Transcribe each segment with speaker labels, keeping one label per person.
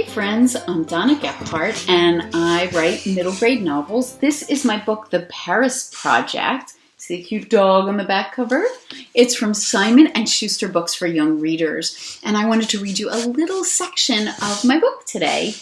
Speaker 1: friends, I'm Donna Gephart and I write middle grade novels. This is my book, The Paris Project. See the cute dog on the back cover? It's from Simon & Schuster Books for Young Readers. And I wanted to read you a little section of my book today.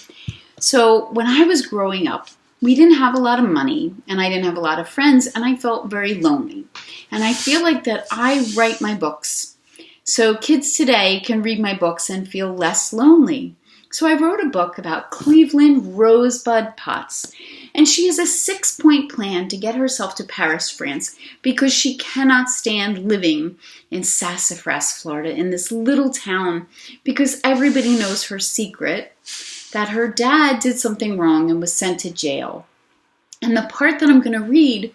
Speaker 1: So when I was growing up, we didn't have a lot of money and I didn't have a lot of friends and I felt very lonely. And I feel like that I write my books so kids today can read my books and feel less lonely. So I wrote a book about Cleveland Rosebud Potts, and she has a 6-point plan to get herself to Paris, France, because she cannot stand living in Sassafras, Florida, in this little town, because everybody knows her secret, that her dad did something wrong and was sent to jail. And the part that I'm going to read,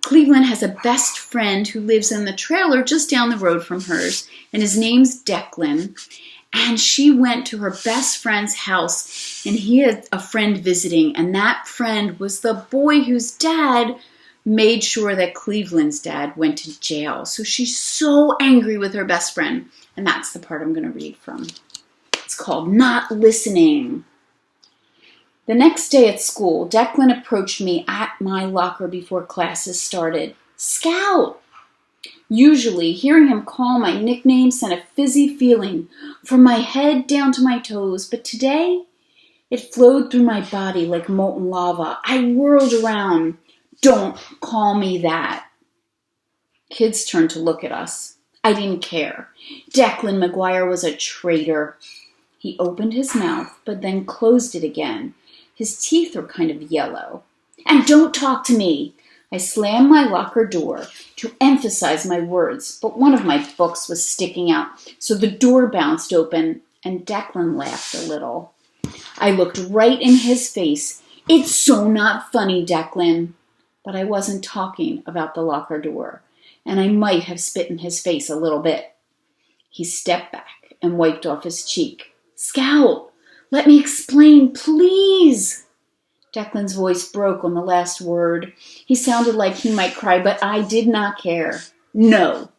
Speaker 1: Cleveland has a best friend who lives in the trailer just down the road from hers, and his name's Declan. And she went to her best friend's house, and he had a friend visiting, and that friend was the boy whose dad made sure that Cleveland's dad went to jail. So she's so angry with her best friend, and that's the part I'm going to read from. It's called Not Listening. The next day at school, Declan approached me at my locker before classes started. "Scout!" Usually, hearing him call my nickname sent a fizzy feeling from my head down to my toes, but today it flowed through my body like molten lava. I whirled around. "Don't call me that." Kids turned to look at us. I didn't care. Declan McGuire was a traitor. He opened his mouth, but then closed it again. His teeth were kind of yellow. "And don't talk to me." I slammed my locker door to emphasize my words, but one of my books was sticking out, so the door bounced open, and Declan laughed a little. I looked right in his face. "It's so not funny, Declan." But I wasn't talking about the locker door, and I might have spit in his face a little bit. He stepped back and wiped off his cheek. "Scout, let me explain, please." Declan's voice broke on the last word. He sounded like he might cry, but I did not care. "No."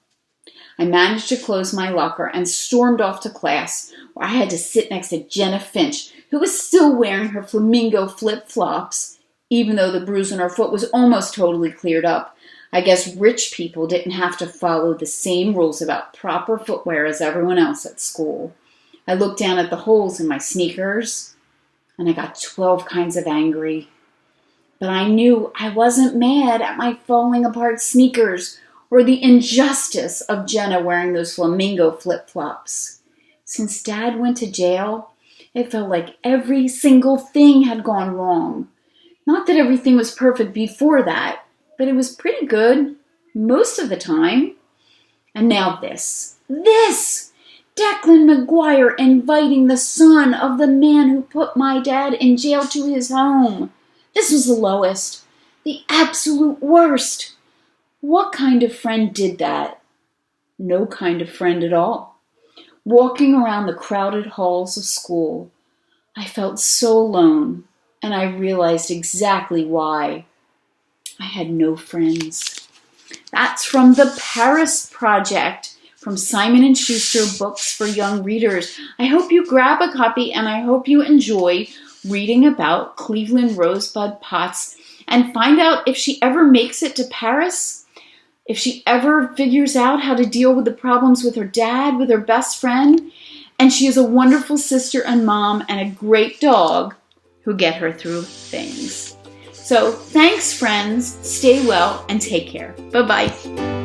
Speaker 1: I managed to close my locker and stormed off to class, where I had to sit next to Jenna Finch, who was still wearing her flamingo flip-flops, even though the bruise on her foot was almost totally cleared up. I guess rich people didn't have to follow the same rules about proper footwear as everyone else at school. I looked down at the holes in my sneakers, and I got 12 kinds of angry. But I knew I wasn't mad at my falling apart sneakers or the injustice of Jenna wearing those flamingo flip-flops. Since Dad went to jail, it felt like every single thing had gone wrong. Not that everything was perfect before that, but it was pretty good most of the time. And now this. Declan McGuire inviting the son of the man who put my dad in jail to his home. This was the lowest, the absolute worst. What kind of friend did that? No kind of friend at all. Walking around the crowded halls of school, I felt so alone, and I realized exactly why. I had no friends. That's from The Paris Project, from Simon & Schuster Books for Young Readers. I hope you grab a copy and I hope you enjoy reading about Cleveland Rosebud Potts and find out if she ever makes it to Paris, if she ever figures out how to deal with the problems with her dad, with her best friend, and she has a wonderful sister and mom and a great dog who get her through things. So thanks, friends. Stay well and take care. Bye-bye.